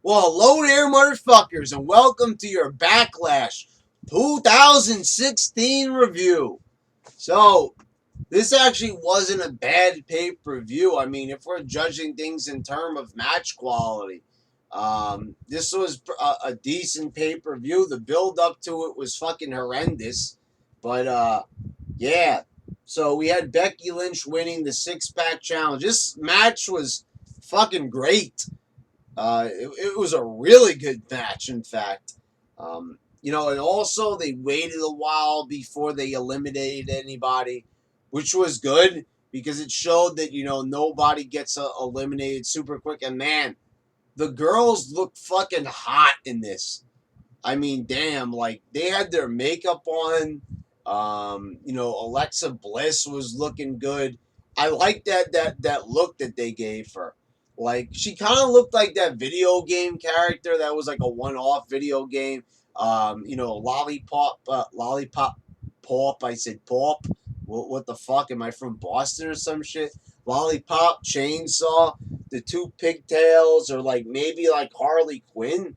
Well, hello there, motherfuckers, and welcome to your Backlash 2016 review. So, this actually wasn't a bad pay-per-view. I mean, if we're judging things in terms of match quality, this was a decent pay-per-view. The build-up to it was fucking horrendous. But, yeah. So, we had Becky Lynch winning the six-pack challenge. This match was fucking great. It was a really good match, in fact. And also they waited a while before they eliminated anybody, which was good because it showed that, nobody gets eliminated super quick. And man, the girls looked fucking hot in this. I mean, damn, like they had their makeup on. Alexa Bliss was looking good. I like that look that they gave her. Like she kind of looked like that video game character that was like a one-off video game. Lollipop Pop. I said Pop. What the fuck? Am I from Boston or some shit? Lollipop Chainsaw. The two pigtails, or like maybe like Harley Quinn.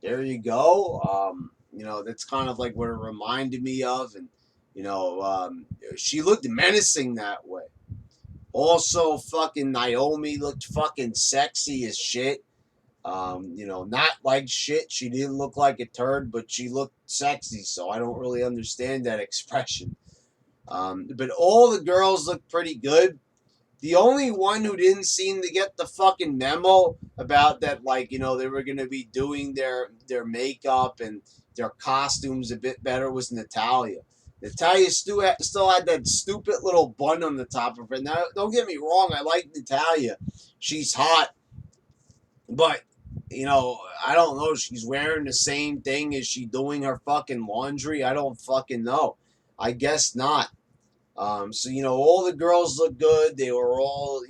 There you go. That's kind of like what it reminded me of, and she looked menacing that way. Also, fucking Naomi looked fucking sexy as shit. Not like shit. She didn't look like a turd, but she looked sexy. So I don't really understand that expression. But all the girls looked pretty good. The only one who didn't seem to get the fucking memo about that, like, they were going to be doing their makeup and their costumes a bit better was Natalia. Natalia still had that stupid little bun on the top of her. Now, don't get me wrong, I like Natalia. She's hot. But, I don't know. She's wearing the same thing. Is she doing her fucking laundry? I don't fucking know. I guess not. All the girls looked good. They were all,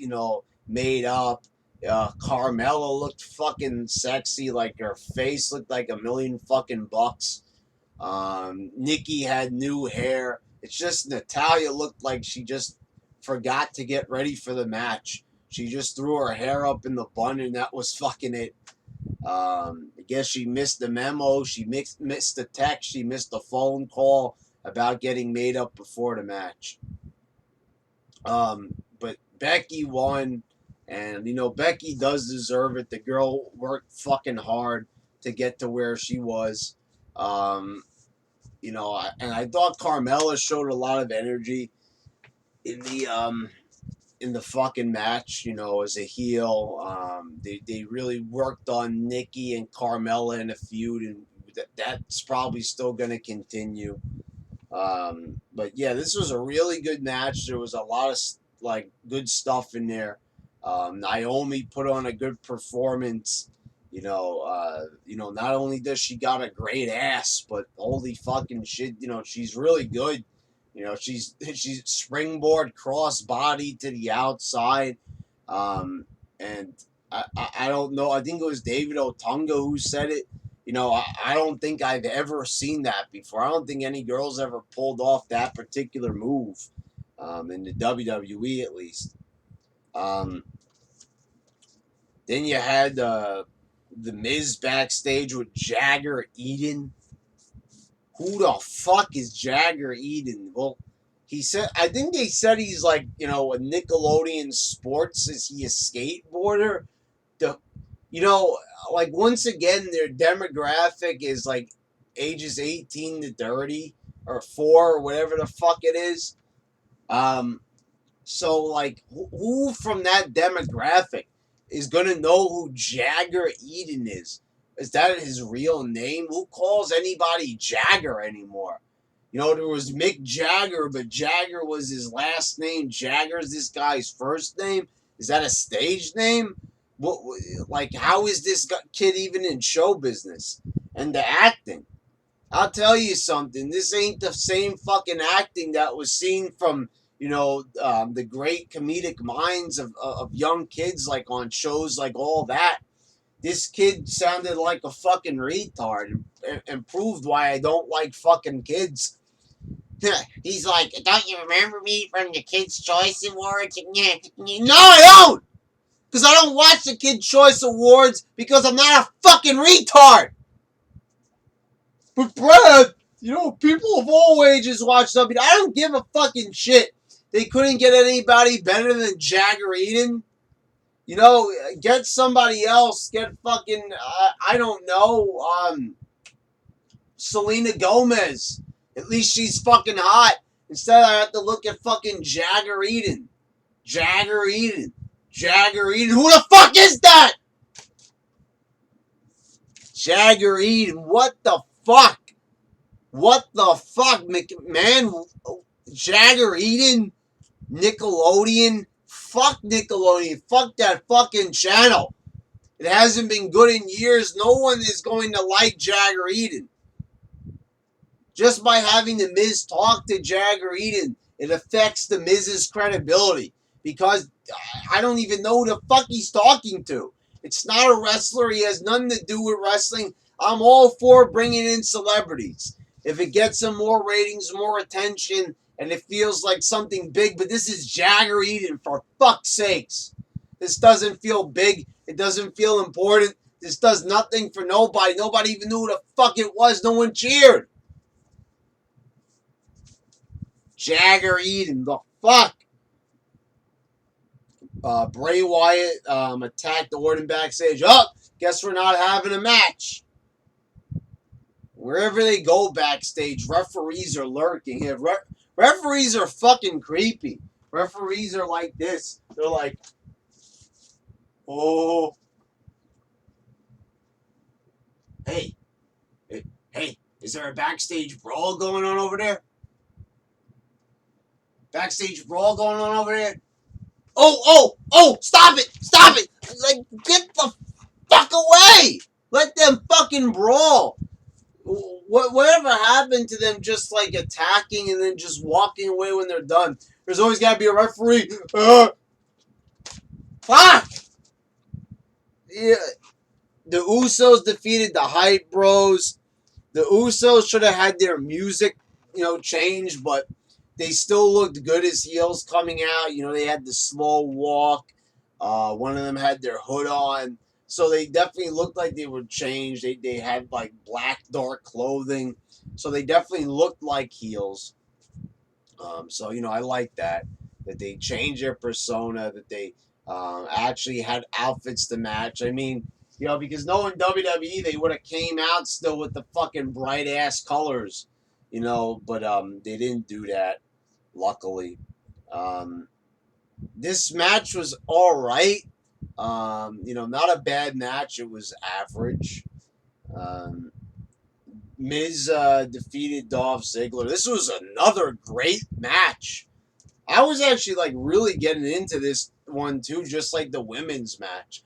made up. Carmella looked fucking sexy. Like her face looked like $1,000,000 fucking bucks. Nikki had new hair. It's just Natalia looked like she just forgot to get ready for the match. She just threw her hair up in the bun and that was fucking it. I guess she missed the memo. She missed the text. She missed the phone call about getting made up before the match. But Becky won, and Becky does deserve it. The girl worked fucking hard to get to where she was. And I thought Carmella showed a lot of energy in the fucking match. As a heel, they really worked on Nikki and Carmella in a feud, and that's probably still going to continue. But yeah, this was a really good match. There was a lot of like good stuff in there. Naomi put on a good performance. Not only does she got a great ass, but holy fucking shit, she's really good. She's springboard cross body to the outside. And I don't know. I think it was David Otunga who said it. I don't think I've ever seen that before. I don't think any girls ever pulled off that particular move, in the WWE at least. Um, then you had the Miz backstage with Jagger Eaton. Who the fuck is Jagger Eaton? Well, I think they said he's like, a Nickelodeon Sports. Is he a skateboarder? The like once again, their demographic is like ages 18 to 30 or 4 or whatever the fuck it is. So like who from that demographic is gonna know who Jagger Eaton is? Is that his real name? Who calls anybody Jagger anymore? There was Mick Jagger, but Jagger was his last name. Jagger's this guy's first name. Is that a stage name? What, like, how is this kid even in show business? And the acting. I'll tell you something. This ain't the same fucking acting that was seen from, the great comedic minds of young kids, like on shows like all that. This kid sounded like a fucking retard and proved why I don't like fucking kids. He's like, don't you remember me from the Kids' Choice Awards? No, I don't! Because I don't watch the Kid Choice Awards because I'm not a fucking retard. But Brad, people of all ages watch something. I don't give a fucking shit. They couldn't get anybody better than Jagger Eaton. Get somebody else. Get fucking, I don't know, Selena Gomez. At least she's fucking hot. Instead, I have to look at fucking Jagger Eaton. Jagger Eaton. Jagger Eaton. Who the fuck is that? Jagger Eaton. What the fuck? What the fuck, man? Jagger Eaton? Nickelodeon? Fuck Nickelodeon. Fuck that fucking channel. It hasn't been good in years. No one is going to like Jagger Eaton. Just by having The Miz talk to Jagger Eaton, it affects The Miz's credibility. Because I don't even know who the fuck he's talking to. It's not a wrestler. He has nothing to do with wrestling. I'm all for bringing in celebrities. If it gets them more ratings, more attention, and it feels like something big. But this is Jagger Eaton, for fuck's sakes. This doesn't feel big. It doesn't feel important. This does nothing for nobody. Nobody even knew who the fuck it was. No one cheered. Jagger Eaton, the fuck? Bray Wyatt attacked Orton backstage. Guess we're not having a match. Wherever they go backstage, referees are lurking. Yeah, referees are fucking creepy. Referees are like this. They're like, oh, hey, is there a backstage brawl going on over there? Backstage brawl going on over there? Oh, stop it! Like, get the fuck away! Let them fucking brawl. Whatever happened to them just like attacking and then just walking away when they're done? There's always got to be a referee. Fuck! Yeah. The Usos defeated the Hype Bros. The Usos should have had their music, changed, but they still looked good as heels coming out. They had the slow walk. One of them had their hood on. So they definitely looked like they were changed. They had like black, dark clothing. So they definitely looked like heels. So I like that they changed their persona, that they actually had outfits to match. I mean, because knowing WWE, they would have came out still with the fucking bright ass colors, but they didn't do that. Luckily, this match was all right. Not a bad match. It was average. Miz defeated Dolph Ziggler. This was another great match. I was actually like really getting into this one too, just like the women's match.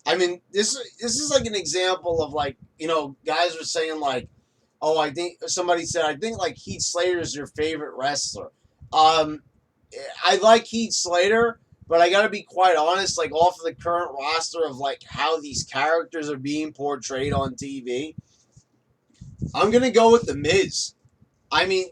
I mean, this is like an example of like, guys were saying like, oh, I think somebody said, I think like Heath Slater is your favorite wrestler. I like Heath Slater, but I gotta be quite honest, like off of the current roster of like how these characters are being portrayed on TV, I'm gonna go with The Miz. I mean,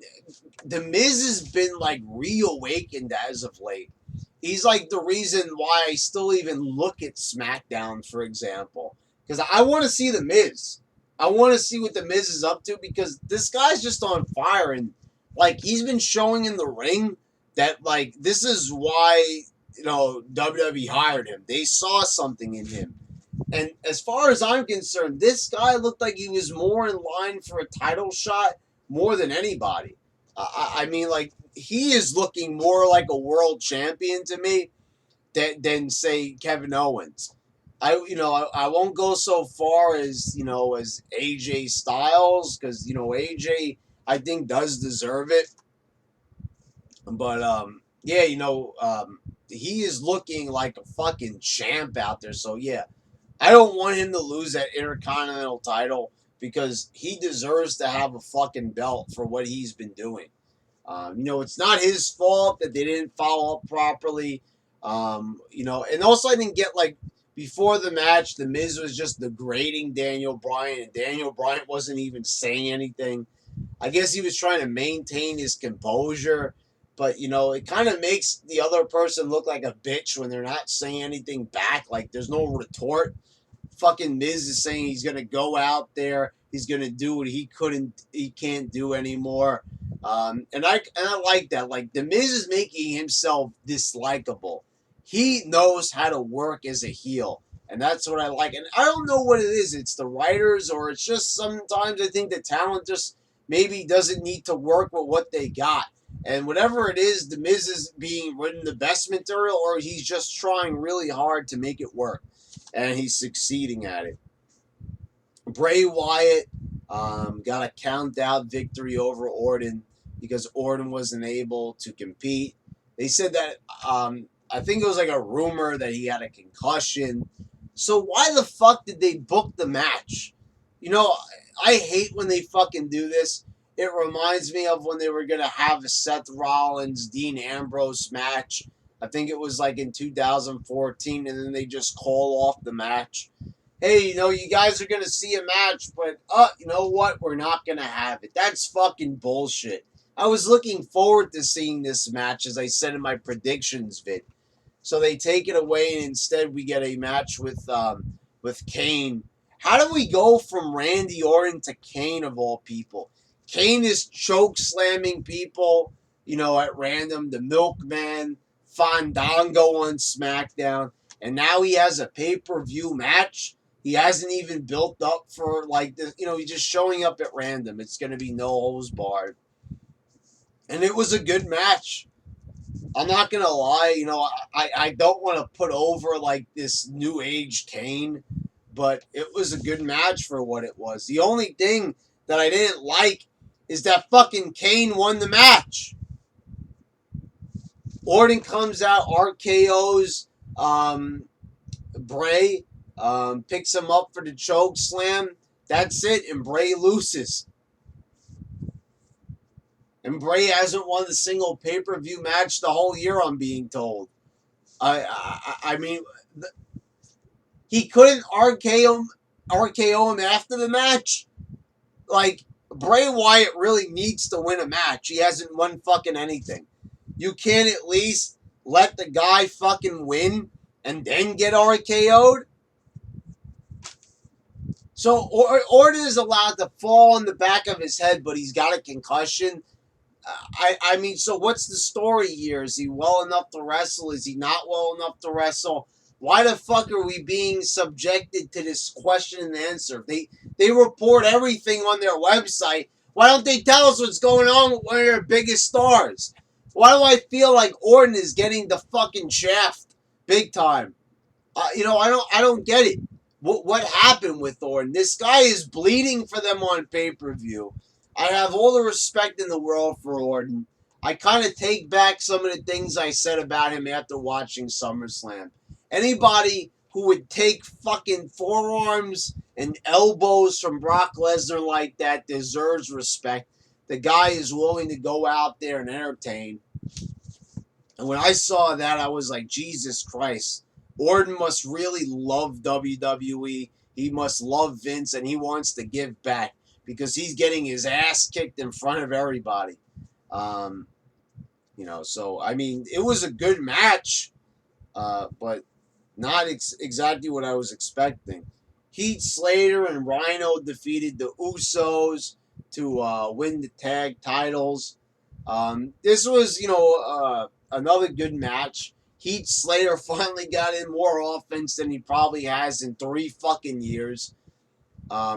The Miz has been like reawakened as of late. He's like the reason why I still even look at SmackDown, for example, because I want to see The Miz. I want to see what The Miz is up to, because this guy's just on fire, and like he's been showing in the ring that like this is why WWE hired him. They saw something in him. And as far as I'm concerned, this guy looked like he was more in line for a title shot more than anybody. I mean, like, he is looking more like a world champion to me than say, Kevin Owens. I won't go so far as, as AJ Styles, because, AJ, I think, does deserve it. But, yeah, he is looking like a fucking champ out there. So, yeah, I don't want him to lose that Intercontinental title, because he deserves to have a fucking belt for what he's been doing. It's not his fault that they didn't follow up properly. And also I didn't get, like, before the match, The Miz was just degrading Daniel Bryan, and Daniel Bryan wasn't even saying anything. I guess he was trying to maintain his composure, But, you know, it kind of makes the other person look like a bitch when they're not saying anything back. Like, there's no retort. Fucking Miz is saying he's going to go out there. He's going to do what he can't do anymore. And I like that. Like, the Miz is making himself dislikable. He knows how to work as a heel. And that's what I like. And I don't know what it is. It's the writers, or it's just sometimes I think the talent just maybe doesn't need to work with what they got. And whatever it is, the Miz is being written the best material, or he's just trying really hard to make it work. And he's succeeding at it. Bray Wyatt got a count-out victory over Orton because Orton wasn't able to compete. They said that, I think it was like a rumor that he had a concussion. So why the fuck did they book the match? You know, I hate when they fucking do this. It reminds me of when they were going to have a Seth Rollins, Dean Ambrose match. I think it was like in 2014, and then they just call off the match. Hey, you know, you guys are going to see a match, but, you know what? We're not going to have it. That's fucking bullshit. I was looking forward to seeing this match, as I said in my predictions vid. So they take it away, and instead we get a match with Kane. How do we go from Randy Orton to Kane, of all people? Kane is choke slamming people, you know, at random. The Milkman, Fandango on SmackDown, and now he has a pay-per-view match. He hasn't even built up for, like, this, you know, he's just showing up at random. It's going to be no holds barred. And it was a good match. I'm not going to lie, you know, I don't want to put over, like, this new age Kane, but it was a good match for what it was. The only thing that I didn't like is that fucking Kane won the match. Orton comes out, RKO's Bray, picks him up for the choke slam. That's it, and Bray loses. And Bray hasn't won a single pay-per-view match the whole year, I'm being told. I mean, he couldn't RKO him after the match. Like, Bray Wyatt really needs to win a match. He hasn't won fucking anything. You can't at least let the guy fucking win and then get RKO'd? So Orton is allowed to fall on the back of his head, but he's got a concussion. I mean, so what's the story here? Is he well enough to wrestle? Is he not well enough to wrestle? Why the fuck are we being subjected to this question and answer? They report everything on their website. Why don't they tell us what's going on with one of their biggest stars? Why do I feel like Orton is getting the fucking shaft big time? You know, I don't get it. What happened with Orton? This guy is bleeding for them on pay-per-view. I have all the respect in the world for Orton. I kind of take back some of the things I said about him after watching SummerSlam. Anybody who would take fucking forearms and elbows from Brock Lesnar like that deserves respect. The guy is willing to go out there and entertain. And when I saw that, I was like, Jesus Christ. Orton must really love WWE. He must love Vince, and he wants to give back because he's getting his ass kicked in front of everybody. You know, so, I mean, it was a good match, but not exactly what I was expecting. Heath, Slater, and Rhino defeated the Usos to win the tag titles. This was, you know, another good match. Heath Slater finally got in more offense than he probably has in 3 fucking years.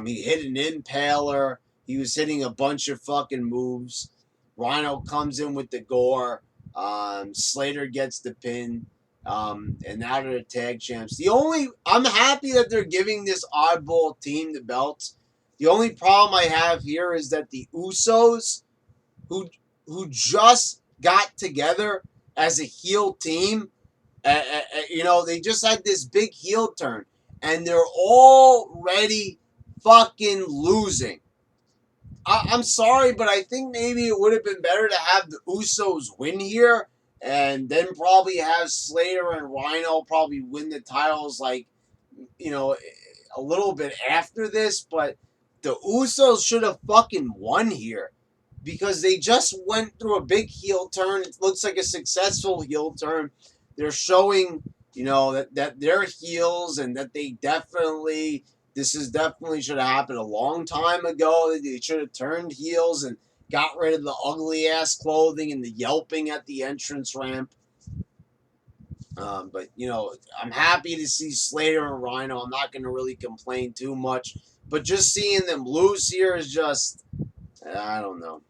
He hit an impaler. He was hitting a bunch of fucking moves. Rhino comes in with the gore. Slater gets the pin. And now they're the tag champs. I'm happy that they're giving this oddball team the belts. The only problem I have here is that the Usos, who just got together as a heel team, you know, they just had this big heel turn, and they're already fucking losing. I'm sorry, but I think maybe it would have been better to have the Usos win here, and then probably have Slater and Rhino probably win the titles, like, you know, a little bit after this, but the Usos should have fucking won here. because they just went through a big heel turn. It looks like a successful heel turn. They're showing, that they're heels and that this is definitely should have happened a long time ago. They should have turned heels and got rid of the ugly ass clothing and the yelping at the entrance ramp. But I'm happy to see Slater and Rhino. I'm not going to really complain too much, but just seeing them lose here is just, I don't know.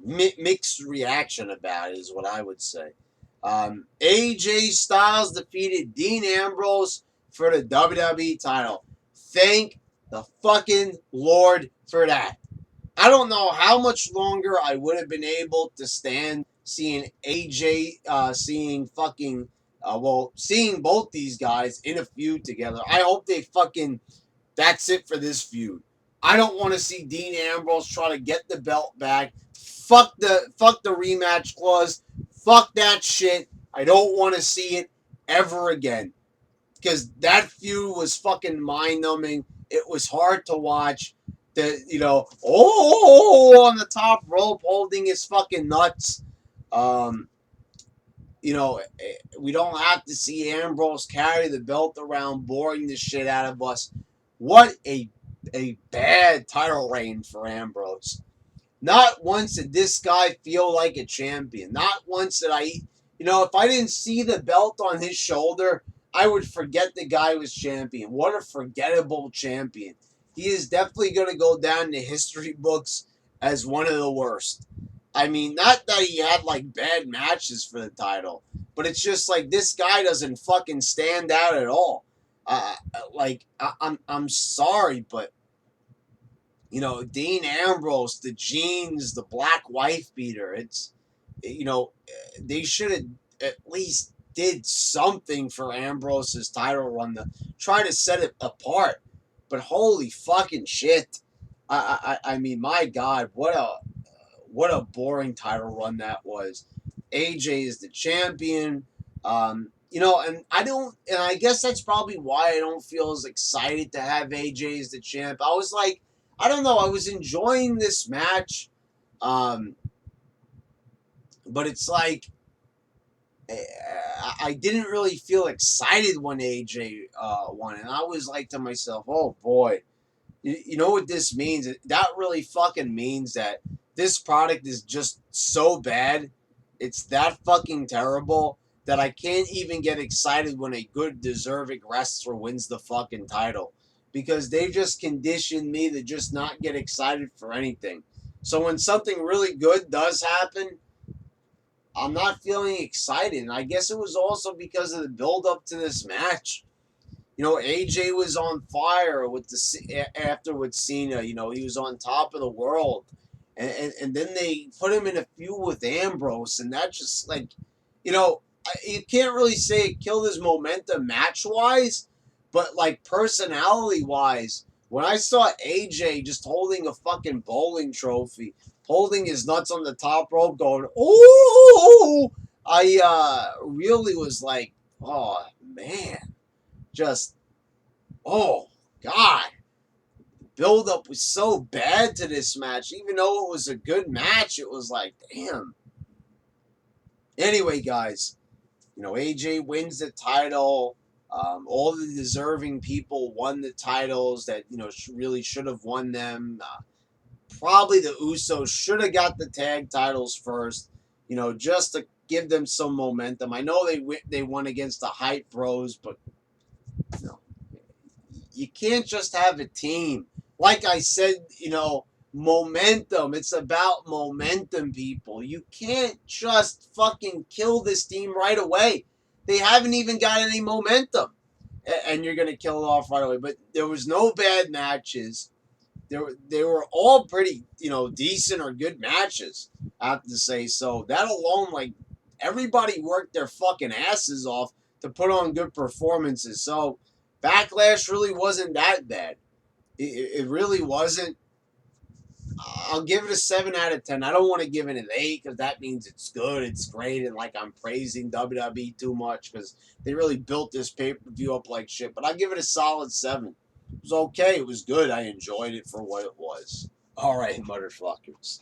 Mixed reaction about it is what I would say. AJ Styles defeated Dean Ambrose for the WWE title. Thank the fucking Lord for that. I don't know how much longer I would have been able to stand seeing AJ, seeing both these guys in a feud together. I hope that's it for this feud. I don't want to see Dean Ambrose try to get the belt back. Fuck the rematch clause. Fuck that shit. I don't want to see it ever again. Because that feud was fucking mind-numbing. It was hard to watch. On the top rope holding his fucking nuts. We don't have to see Ambrose carry the belt around, boring the shit out of us. What a bad title reign for Ambrose. Not once did this guy feel like a champion. Not once did if I didn't see the belt on his shoulder, I would forget the guy was champion. What a forgettable champion. He is definitely going to go down in the history books as one of the worst. I mean, not that he had bad matches for the title, but it's just this guy doesn't fucking stand out at all. I'm sorry, but Dean Ambrose, the jeans, the black wife beater. They should have at least did something for Ambrose's title run to try to set it apart. But holy fucking shit! I mean, my God, what a boring title run that was. AJ is the champion. And I guess that's probably why I don't feel as excited to have AJ as the champ. I was I don't know, I was enjoying this match. But it's I didn't really feel excited when AJ won. And I was to myself, oh boy, you know what this means? That really fucking means that this product is just so bad. It's that fucking terrible that I can't even get excited when a good deserving wrestler wins the fucking title. Because they've just conditioned me to just not get excited for anything. So when something really good does happen, I'm not feeling excited. And I guess it was also because of the build-up to this match. AJ was on fire after with Cena. He was on top of the world. And then they put him in a feud with Ambrose. And that just, you can't really say it killed his momentum match-wise. But, personality-wise, when I saw AJ just holding a fucking bowling trophy, holding his nuts on the top rope, going, ooh, I really was oh, man. Just, oh, God. The build-up was so bad to this match. Even though it was a good match, it was damn. Anyway, guys, AJ wins the title. All the deserving people won the titles that, really should have won them. Probably the Usos should have got the tag titles first, just to give them some momentum. I know they won against the Hype Bros, but you can't just have a team. Like I said, momentum. It's about momentum, people. You can't just fucking kill this team right away. They haven't even got any momentum. And you're going to kill it off right away. But there was no bad matches. They were all pretty, decent or good matches, I have to say. So that alone, everybody worked their fucking asses off to put on good performances. So Backlash really wasn't that bad. It really wasn't. I'll give it a 7 out of 10. I don't want to give it an 8 because that means it's good, it's great, and I'm praising WWE too much because they really built this pay-per-view up like shit. But I give it a solid 7. It was okay. It was good. I enjoyed it for what it was. All right, motherfuckers.